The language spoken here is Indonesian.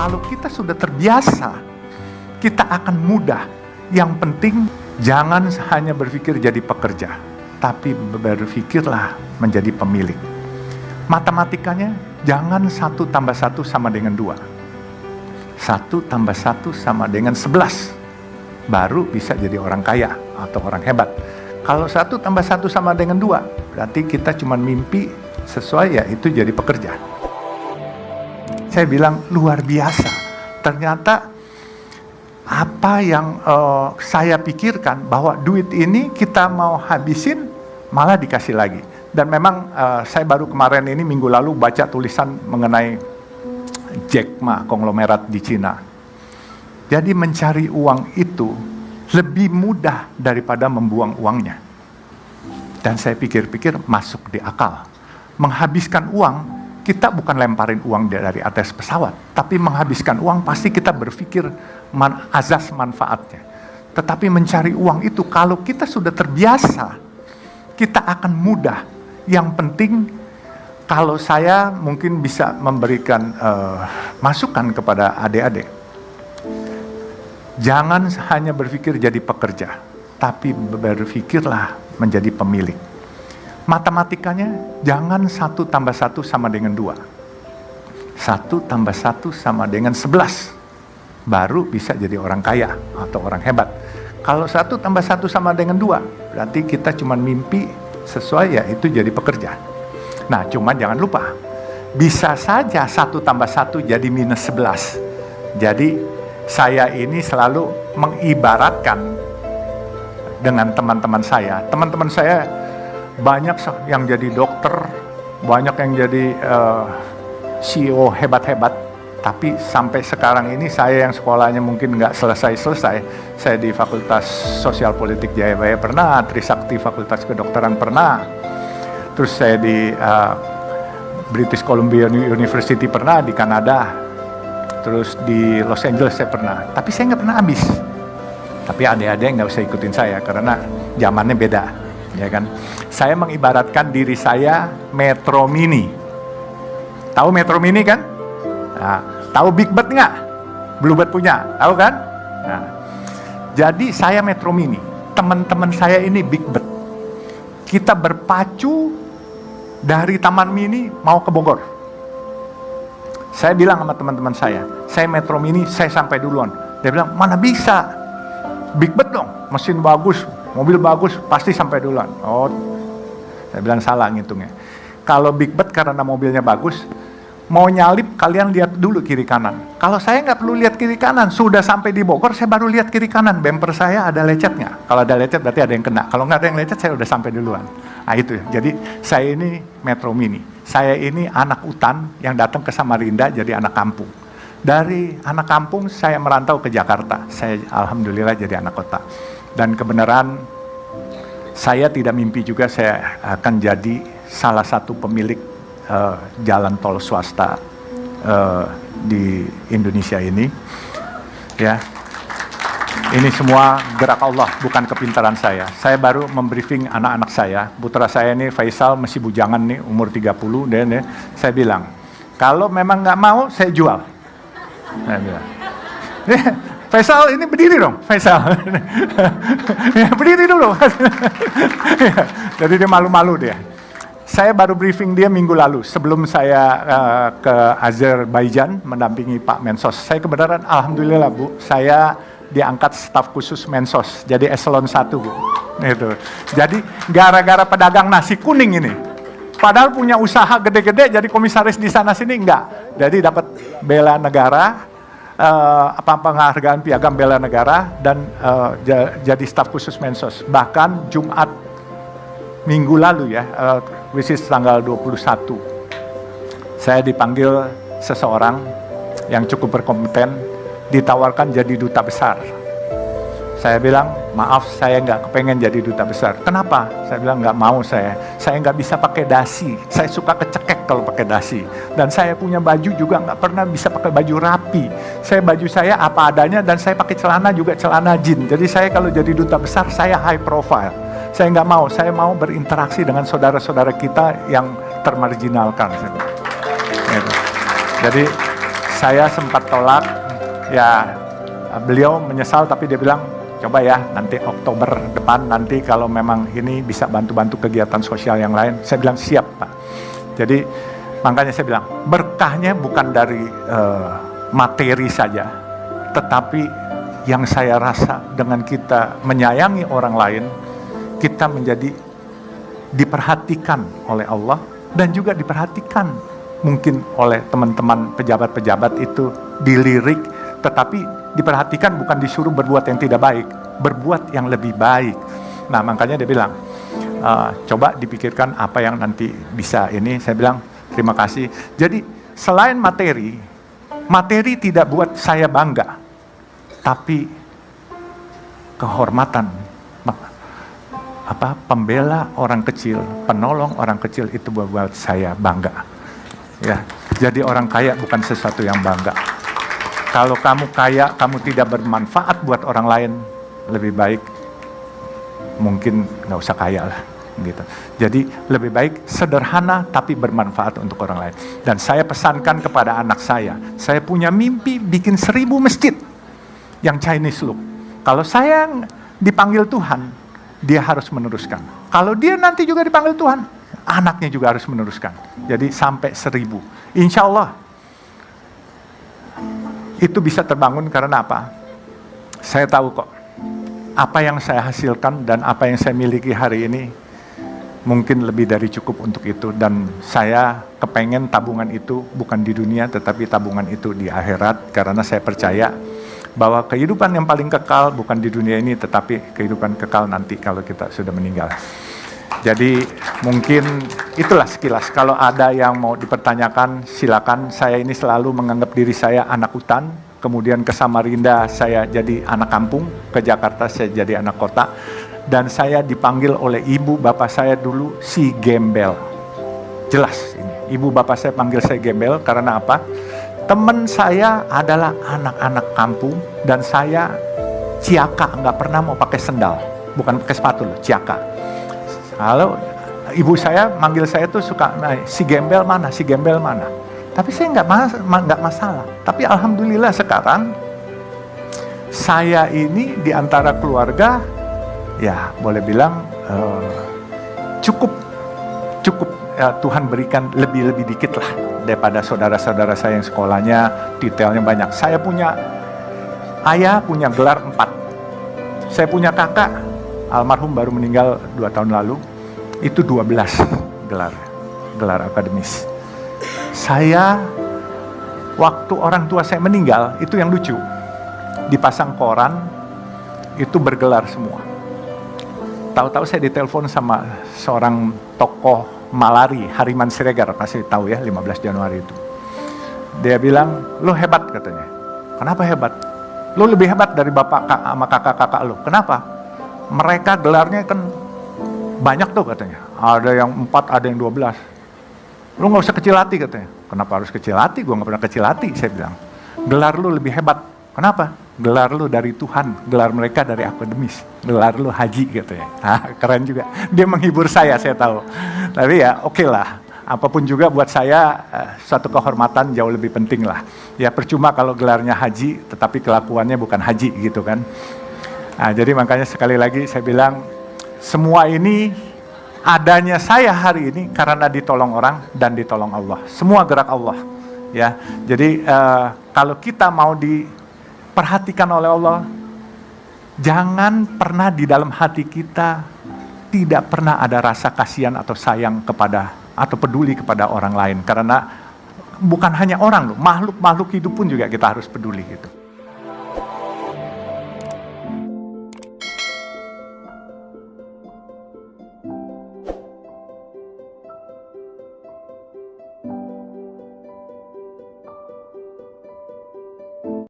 Kalau kita sudah terbiasa, kita akan mudah. Yang penting jangan hanya berpikir jadi pekerja, tapi berpikirlah menjadi pemilik. Matematikanya, jangan 1 tambah 1 sama dengan 2. 1 tambah 1 sama dengan 11. Baru bisa jadi orang kaya atau orang hebat. Kalau 1 tambah 1 sama dengan 2, berarti kita cuma mimpi sesuai ya itu jadi pekerja. Saya bilang luar biasa. Ternyata apa yang saya pikirkan bahwa duit ini kita mau habisin malah dikasih lagi. Dan memang saya baru kemarin ini minggu lalu baca tulisan mengenai Jack Ma konglomerat di Cina. Jadi mencari uang itu lebih mudah daripada membuang uangnya. Dan saya pikir-pikir masuk di akal. Menghabiskan uang, kita bukan lemparin uang dari atas pesawat, tapi menghabiskan uang pasti kita berpikir azas manfaatnya. Tetapi mencari uang itu kalau kita sudah terbiasa, kita akan mudah. Yang penting kalau saya mungkin bisa memberikan masukan kepada adik-adik. Jangan hanya berpikir jadi pekerja, tapi berpikirlah menjadi pemilik. Matematikanya, jangan 1 tambah 1 sama dengan 2. 1 tambah 1 sama dengan 11. Baru bisa jadi orang kaya atau orang hebat. Kalau 1 tambah 1 sama dengan 2, berarti kita cuma mimpi sesuai ya itu jadi pekerja. Nah, cuman jangan lupa, bisa saja 1 tambah 1 jadi minus 11. Jadi, saya ini selalu mengibaratkan dengan teman-teman saya. Teman-teman saya banyak yang jadi dokter, banyak yang jadi CEO hebat-hebat. Tapi sampai sekarang ini saya yang sekolahnya mungkin nggak selesai-selesai. Saya di Fakultas Sosial Politik Jayabaya pernah, Trisakti Fakultas Kedokteran pernah. Terus saya di British Columbia University pernah, di Kanada. Terus di Los Angeles saya pernah. Tapi saya nggak pernah habis. Tapi adik-adik nggak usah ikutin saya karena zamannya beda, ya kan? Saya mengibaratkan diri saya Metro Mini. Tahu Metro Mini kan? Nah, tahu Big Bird nggak? Bluebird punya, tahu kan? Nah, jadi saya Metro Mini, teman-teman saya ini Big Bird. Kita berpacu dari Taman Mini mau ke Bogor. Saya bilang sama teman-teman saya Metro Mini, saya sampai duluan. Dia bilang, mana bisa? Big Bird dong, mesin bagus, mobil bagus, pasti sampai duluan. Oh, saya bilang salah ngitungnya. Kalau Big Bird karena mobilnya bagus, mau nyalip kalian lihat dulu kiri kanan. Kalau saya nggak perlu lihat kiri kanan, sudah sampai di Bogor saya baru lihat kiri kanan. Bumper saya ada lecet nggak? Kalau ada lecet berarti ada yang kena. Kalau nggak ada yang lecet saya udah sampai duluan. Nah itu. Jadi saya ini Metro Mini. Saya ini anak hutan yang datang ke Samarinda jadi anak kampung. Dari anak kampung saya merantau ke Jakarta. Saya alhamdulillah jadi anak kota. Dan kebenaran saya tidak mimpi juga saya akan jadi salah satu pemilik jalan tol swasta di Indonesia ini, ya. Ini semua gerak Allah, bukan kepintaran saya. Saya baru membriefing anak-anak saya. Putra saya ini Faisal masih bujangan nih, umur 30, dan saya bilang, kalau memang nggak mau, saya jual. Saya bilang, Faisal ini berdiri dong, Faisal. Ya, berdiri dulu. Jadi dia malu-malu dia. Saya baru briefing dia minggu lalu, sebelum saya ke Azerbaijan mendampingi Pak Mensos. Saya kebenaran, alhamdulillah Bu, saya diangkat staf khusus Mensos, jadi eselon 1 Bu. Itu. Jadi gara-gara pedagang nasi kuning ini, padahal punya usaha gede-gede, jadi komisaris di sana-sini enggak. Jadi dapat bela negara, penghargaan piagam bela negara, dan jadi staf khusus Mensos. Bahkan Jumat minggu lalu ya, which is tanggal 21, saya dipanggil seseorang yang cukup berkompeten, ditawarkan jadi duta besar. Saya bilang, maaf saya nggak kepengen jadi duta besar. Kenapa? Saya bilang nggak mau saya nggak bisa pakai dasi, saya suka kecekek kalau pakai dasi. Dan saya punya baju juga nggak pernah bisa pakai baju rapi. Baju saya apa adanya, dan saya pakai celana juga celana jeans. Jadi saya kalau jadi duta besar, saya high profile. Saya nggak mau, saya mau berinteraksi dengan saudara-saudara kita yang termarginalkan. Jadi saya sempat tolak, ya beliau menyesal tapi dia bilang, coba ya nanti Oktober depan nanti kalau memang ini bisa bantu-bantu kegiatan sosial yang lain. Saya bilang siap Pak. Jadi makanya saya bilang berkahnya bukan dari materi saja, tetapi yang saya rasa dengan kita menyayangi orang lain, kita menjadi diperhatikan oleh Allah dan juga diperhatikan mungkin oleh teman-teman pejabat-pejabat itu, dilirik, tetapi diperhatikan bukan disuruh berbuat yang tidak baik, berbuat yang lebih baik. Nah makanya dia bilang, coba dipikirkan apa yang nanti bisa ini. Saya bilang terima kasih. Jadi selain materi, materi tidak buat saya bangga, tapi kehormatan, pembela orang kecil, penolong orang kecil itu buat saya bangga. Ya, jadi orang kaya bukan sesuatu yang bangga. Kalau kamu kaya, kamu tidak bermanfaat buat orang lain, lebih baik mungkin nggak usah kaya lah, gitu. Jadi lebih baik sederhana tapi bermanfaat untuk orang lain. Dan saya pesankan kepada anak saya punya mimpi bikin 1000 masjid yang Chinese look. Kalau saya dipanggil Tuhan, dia harus meneruskan. Kalau dia nanti juga dipanggil Tuhan, anaknya juga harus meneruskan. Jadi sampai 1000. Insya Allah itu bisa terbangun karena apa? Saya tahu kok, apa yang saya hasilkan dan apa yang saya miliki hari ini mungkin lebih dari cukup untuk itu. Dan saya kepengen tabungan itu bukan di dunia, tetapi tabungan itu di akhirat. Karena saya percaya bahwa kehidupan yang paling kekal bukan di dunia ini, tetapi kehidupan kekal nanti kalau kita sudah meninggal. Jadi mungkin itulah sekilas. Kalau ada yang mau dipertanyakan, silakan. Saya ini selalu menganggap diri saya anak hutan, kemudian ke Samarinda saya jadi anak kampung, ke Jakarta saya jadi anak kota, dan saya dipanggil oleh ibu bapak saya dulu si gembel. Jelas ini, ibu bapak saya panggil saya gembel karena apa? Teman saya adalah anak-anak kampung dan saya ciaka, nggak pernah mau pakai sendal, bukan pakai sepatu loh, ciaka. Kalau ibu saya manggil saya tuh suka, nah, si gembel mana, si gembel mana. Tapi saya nggak masalah. Tapi alhamdulillah sekarang saya ini di antara keluarga, ya boleh bilang cukup Tuhan berikan lebih dikit lah daripada saudara-saudara saya yang sekolahnya detailnya banyak. Saya punya ayah punya gelar 4. Saya punya kakak, almarhum baru meninggal 2 tahun lalu, itu 12 gelar akademis. Saya, waktu orang tua saya meninggal, itu yang lucu, dipasang koran, itu bergelar semua. Tahu-tahu saya ditelepon sama seorang tokoh Malari, Hariman Siregar, pasti tahu ya, 15 Januari itu. Dia bilang, lo hebat katanya. Kenapa hebat? Lo lebih hebat dari bapak sama kakak-kakak lo. Kenapa? Mereka gelarnya kan banyak tuh katanya. Ada yang 4, ada yang 12. Lo gak usah kecil hati katanya. Kenapa harus kecil hati? Gue gak pernah kecil hati, saya bilang. Gelar lo lebih hebat. Kenapa? Gelar lo dari Tuhan, gelar mereka dari akademis. Gelar lo haji katanya. Keren juga. Dia menghibur saya tahu. Tapi ya oke lah. Apapun juga buat saya suatu kehormatan jauh lebih penting lah. Ya percuma kalau gelarnya haji, tetapi kelakuannya bukan haji gitu kan. Nah, jadi makanya sekali lagi saya bilang, semua ini adanya saya hari ini karena ditolong orang dan ditolong Allah. Semua gerak Allah. Ya, jadi kalau kita mau diperhatikan oleh Allah, jangan pernah di dalam hati kita tidak pernah ada rasa kasihan atau sayang kepada atau peduli kepada orang lain, karena bukan hanya orang loh, makhluk hidup pun juga kita harus peduli gitu.